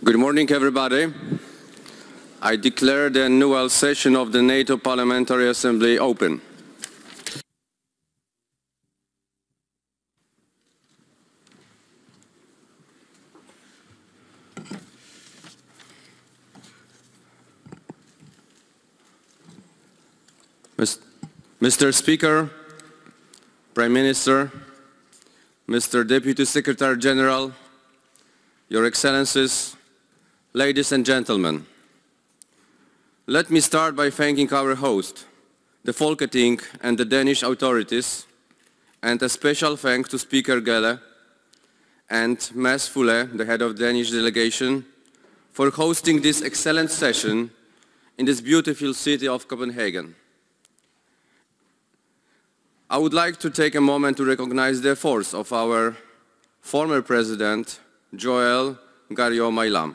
Good morning, everybody. I declare the annual session of the NATO Parliamentary Assembly open. Mr. Speaker, Prime Minister, Mr. Deputy Secretary General, Your Excellencies, ladies and gentlemen, let me start by thanking our host, the Folketing and the Danish authorities, and a special thanks to Speaker Gelle and Mads Fugle, the head of the Danish delegation, for hosting this excellent session in this beautiful city of Copenhagen. I would like to take a moment to recognize the efforts of our former president, Joël Garriaud-Maylam.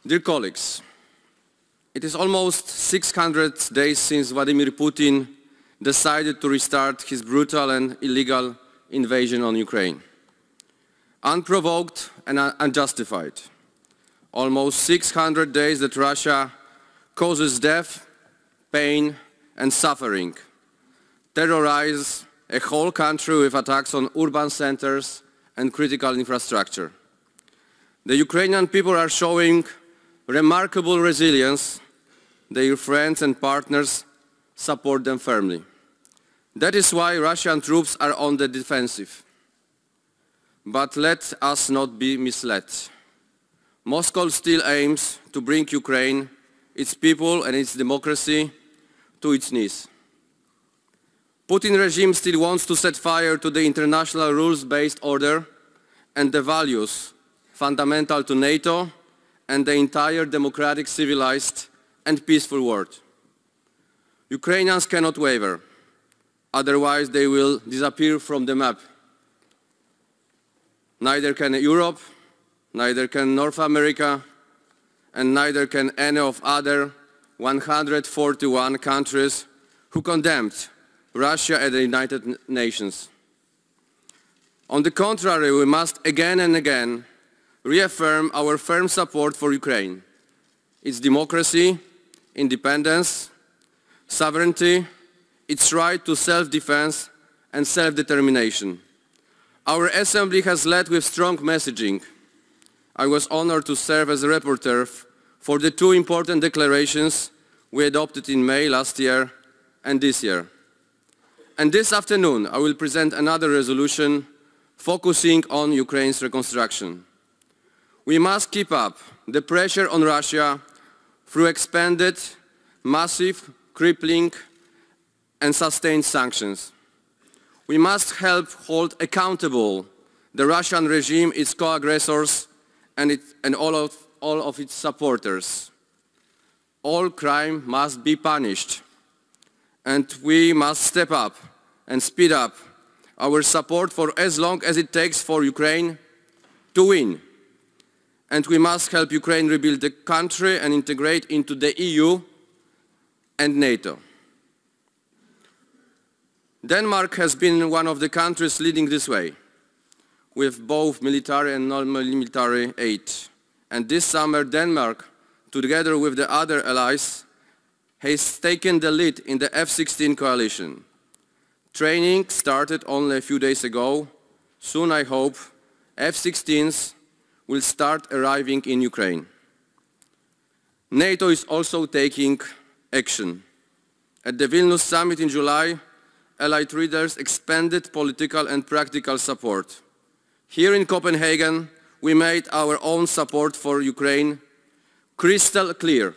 Dear colleagues, it is almost 600 days since Vladimir Putin decided to restart his brutal and illegal invasion on Ukraine. Unprovoked and unjustified. Almost 600 days that Russia causes death, pain and suffering, terrorize a whole country with attacks on urban centers and critical infrastructure. The Ukrainian people are showing remarkable resilience. Their friends and partners support them firmly. That is why Russian troops are on the defensive. But let us not be misled. Moscow still aims to bring Ukraine, its people and its democracy to its knees. Putin regime still wants to set fire to the international rules-based order and the values fundamental to NATO and the entire democratic, civilized and peaceful world. Ukrainians cannot waver, otherwise they will disappear from the map. Neither can Europe, neither can North America, and neither can any of other 141 countries who condemned Russia at the United Nations. On the contrary, we must again and again reaffirm our firm support for Ukraine, its democracy, independence, sovereignty, its right to self-defense and self-determination. Our Assembly has led with strong messaging. I was honored to serve as a rapporteur for the two important declarations we adopted in May last year and this year. And this afternoon, I will present another resolution focusing on Ukraine's reconstruction. We must keep up the pressure on Russia through expanded, massive, crippling and sustained sanctions. We must help hold accountable the Russian regime, its co-aggressors and all of its supporters. All crime must be punished, and we must step up and speed up our support for as long as it takes for Ukraine to win. And we must help Ukraine rebuild the country and integrate into the EU and NATO. Denmark has been one of the countries leading this way, with both military and non-military aid. And this summer, Denmark, together with the other allies, has taken the lead in the F-16 coalition. Training started only a few days ago. Soon, I hope, F-16s will start arriving in Ukraine. NATO is also taking action. At the Vilnius summit in July, allied leaders expanded political and practical support. Here in Copenhagen, we made our own support for Ukraine crystal clear.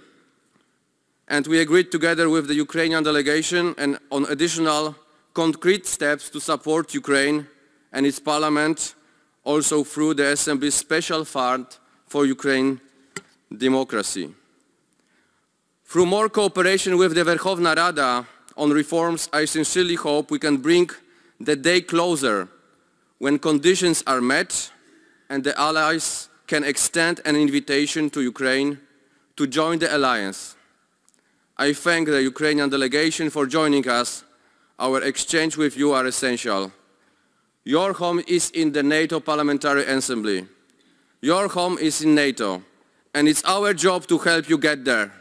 And we agreed together with the Ukrainian delegation and on additional concrete steps to support Ukraine and its parliament, also through the Assembly's special fund for Ukraine democracy. Through more cooperation with the Verkhovna Rada on reforms, I sincerely hope we can bring the day closer when conditions are met and the allies can extend an invitation to Ukraine to join the alliance. I thank the Ukrainian delegation for joining us. Our exchange with you are essential. Your home is in the NATO Parliamentary Assembly. Your home is in NATO, and it's our job to help you get there.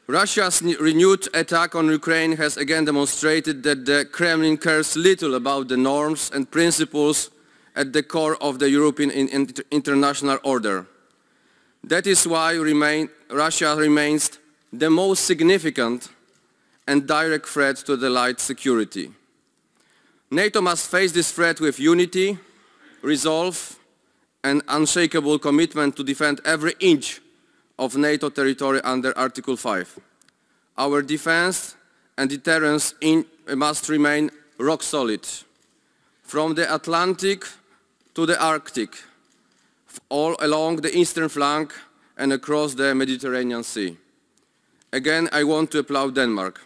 Russia's renewed attack on Ukraine has again demonstrated that the Kremlin cares little about the norms and principles at the core of the European international order. That is why Russia remains the most significant and direct threat to the Allied security. NATO must face this threat with unity, resolve, and unshakable commitment to defend every inch of NATO territory under Article 5. Our defense and deterrence must remain rock solid. From the Atlantic to the Arctic, all along the eastern flank and across the Mediterranean Sea. Again, I want to applaud Denmark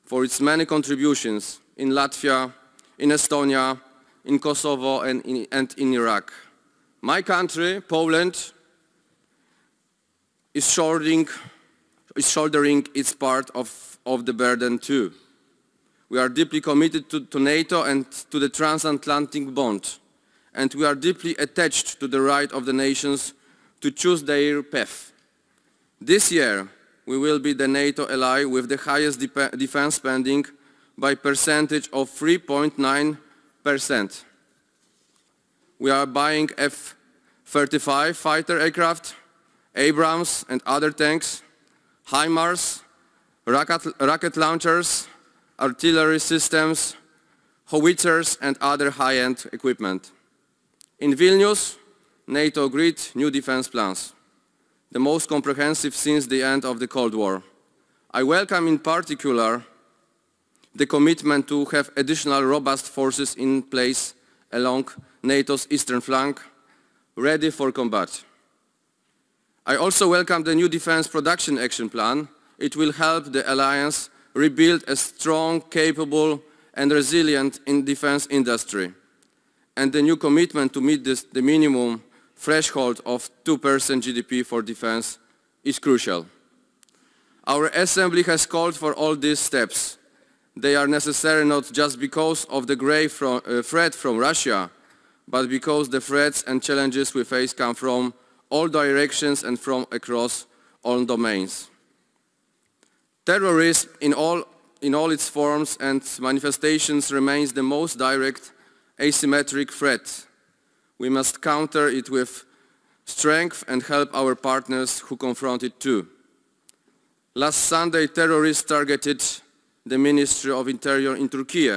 for its many contributions in Latvia, in Estonia, in Kosovo and in Iraq. My country, Poland, is shouldering its part of the burden too. We are deeply committed to NATO and to the transatlantic bond, and we are deeply attached to the right of the nations to choose their path. This year, we will be the NATO ally with the highest defense spending by percentage of 3.9%. We are buying F-35 fighter aircraft, Abrams and other tanks, HIMARS, rocket launchers, artillery systems, howitzers and other high-end equipment. In Vilnius, NATO agreed new defense plans, the most comprehensive since the end of the Cold War. I welcome in particular the commitment to have additional robust forces in place along NATO's eastern flank, ready for combat. I also welcome the new Defense Production Action Plan. It will help the alliance rebuild a strong, capable and resilient defense industry. And the new commitment to meet the minimum threshold of 2% GDP for defense is crucial. Our Assembly has called for all these steps. They are necessary not just because of the grave threat from Russia, but because the threats and challenges we face come from all directions and from across all domains. Terrorism in all its forms and manifestations remains the most direct asymmetric threat. We must counter it with strength and help our partners who confront it too. Last Sunday, terrorists targeted the Ministry of Interior in Turkey,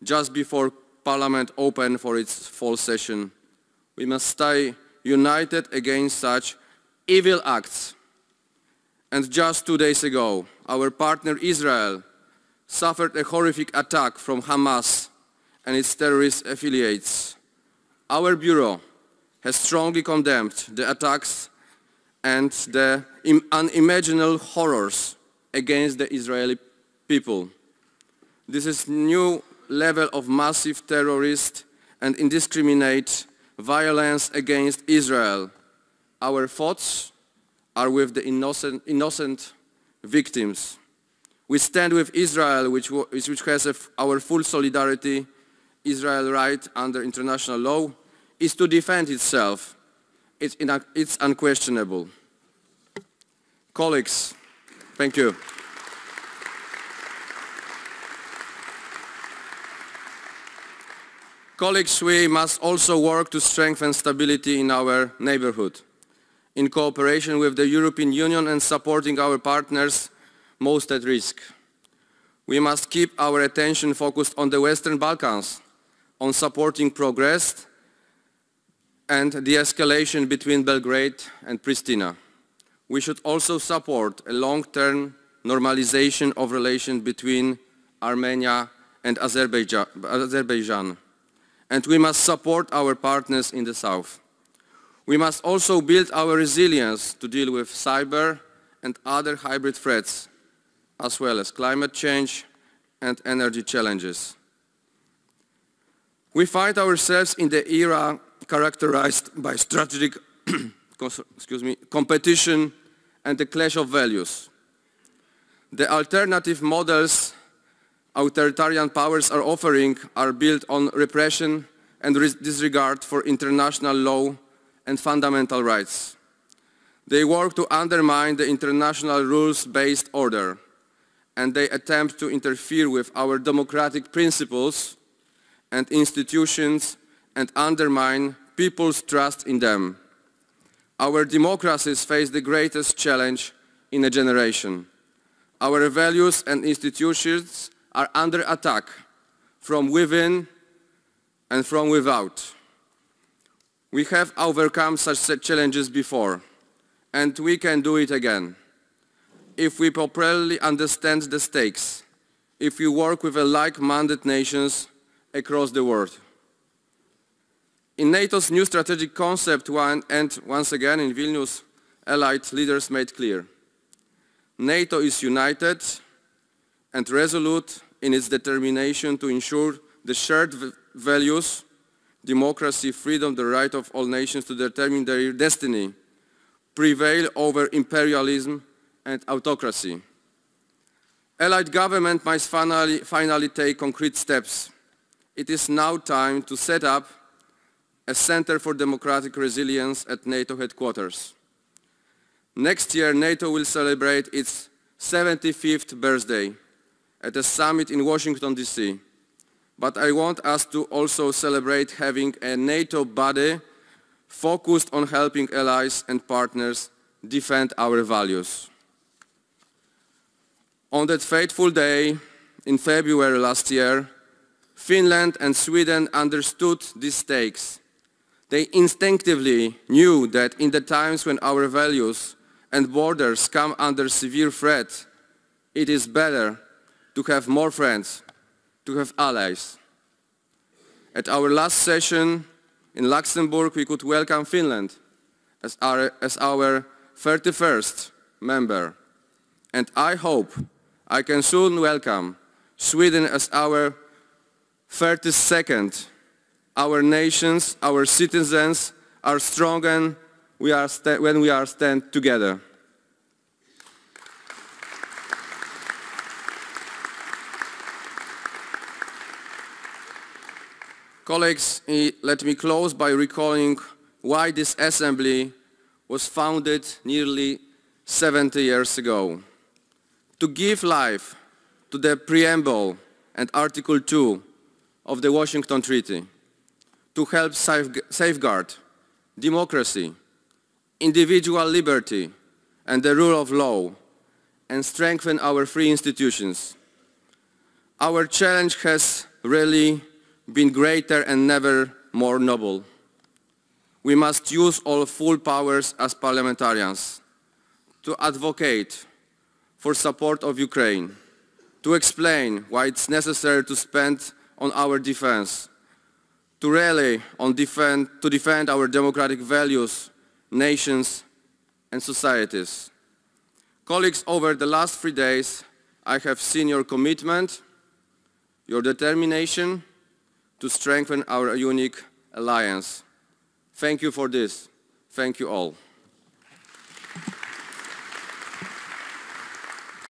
just before Parliament opened for its fall session. We must stay united against such evil acts. And just 2 days ago, our partner Israel suffered a horrific attack from Hamas and its terrorist affiliates. Our Bureau has strongly condemned the attacks and the unimaginable horrors against the Israeli people. This is a new level of massive terrorist and indiscriminate violence against Israel. Our thoughts are with the innocent victims. We stand with Israel, which has our full solidarity. Israel's right under international law is to defend itself. It's unquestionable. Colleagues, thank you. Colleagues, we must also work to strengthen stability in our neighborhood, in cooperation with the European Union and supporting our partners most at risk. We must keep our attention focused on the Western Balkans, on supporting progress and the escalation between Belgrade and Pristina. We should also support a long-term normalization of relations between Armenia and Azerbaijan. And we must support our partners in the south. We must also build our resilience to deal with cyber and other hybrid threats, as well as climate change and energy challenges. We find ourselves in the era characterized by strategic competition and the clash of values. The alternative models authoritarian powers are offering are built on repression and disregard for international law and fundamental rights. They work to undermine the international rules-based order, and they attempt to interfere with our democratic principles and institutions and undermine people's trust in them. Our democracies face the greatest challenge in a generation. Our values and institutions are under attack from within and from without. We have overcome such challenges before, and we can do it again. If we properly understand the stakes, if we work with like-minded nations across the world. In NATO's new strategic concept, and once again in Vilnius, allied leaders made clear, NATO is united and resolute in its determination to ensure the shared values, democracy, freedom, the right of all nations to determine their destiny, prevail over imperialism and autocracy. Allied government must finally take concrete steps. It is now time to set up a Center for Democratic Resilience at NATO headquarters. Next year, NATO will celebrate its 75th birthday at a summit in Washington, D.C. But I want us to also celebrate having a NATO body focused on helping allies and partners defend our values. On that fateful day in February last year, Finland and Sweden understood these stakes. They instinctively knew that in the times when our values and borders come under severe threat, it is better to have more friends, to have allies. At our last session in Luxembourg, we could welcome Finland as our 31st member. And I hope I can soon welcome Sweden as our 32nd. Our nations, our citizens are strong when we are stand together. Colleagues, let me close by recalling why this assembly was founded nearly 70 years ago. To give life to the preamble and Article 2 of the Washington Treaty, to help safeguard democracy, individual liberty, and the rule of law, and strengthen our free institutions. Our challenge has really been greater and never more noble. We must use all full powers as parliamentarians to advocate for support of Ukraine, to explain why it's necessary to spend on our defense, to rally on to defend our democratic values, nations, and societies. Colleagues, over the last 3 days, I have seen your commitment, your determination to strengthen our unique alliance. Thank you for this. Thank you all.